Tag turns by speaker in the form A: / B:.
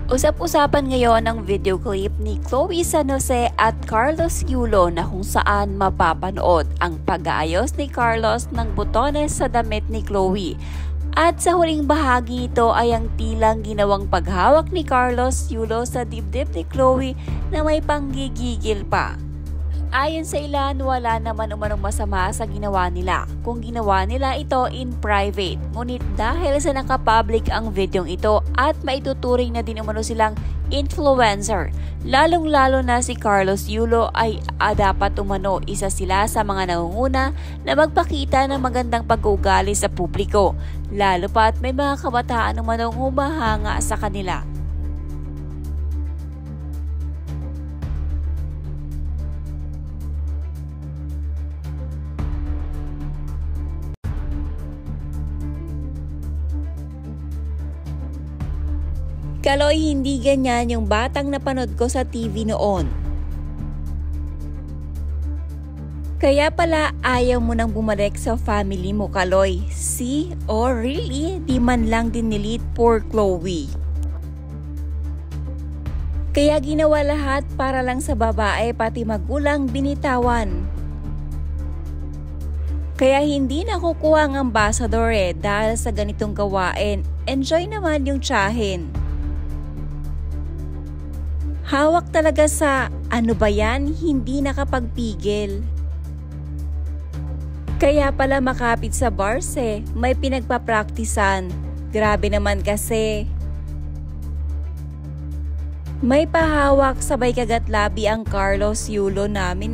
A: Usap-usapan ngayon ang video clip ni Chloe San Jose at Carlos Yulo na kung saan mapapanood ang pag-aayos ni Carlos ng butones sa damit ni Chloe. At sa huling bahagi ito ay ang tilang ginawang paghawak ni Carlos Yulo sa dibdib ni Chloe na may panggigigil pa. Ayon sa ilan, wala naman umanong masama sa ginawa nila kung ginawa nila ito in private. Ngunit dahil sa nakapublic ang videong ito at maituturing na din umano silang influencer, lalong-lalo na si Carlos Yulo ay dapat umano isa sila sa mga nangunguna na magpakita ng magandang pag-uugali sa publiko, lalo pat may mga kabataan umanong humahanga sa kanila. Kaloy, hindi ganyan yung batang napanood ko sa TV noon. Kaya pala ayaw mo nang bumalik sa family mo, Kaloy. See? Oh really? Di man lang din delete poor Chloe. Kaya ginawa lahat para lang sa babae pati magulang binitawan. Kaya hindi nakukuha ang ambassador dahil sa ganitong gawain. Enjoy naman yung tiyahin. Hawak talaga sa ano ba yan, hindi nakapagpigil. Kaya pala makapit sa bars may pinagpapraktisan. Grabe naman kasi. May pahawak sabay kagat labi ang Carlos Yulo namin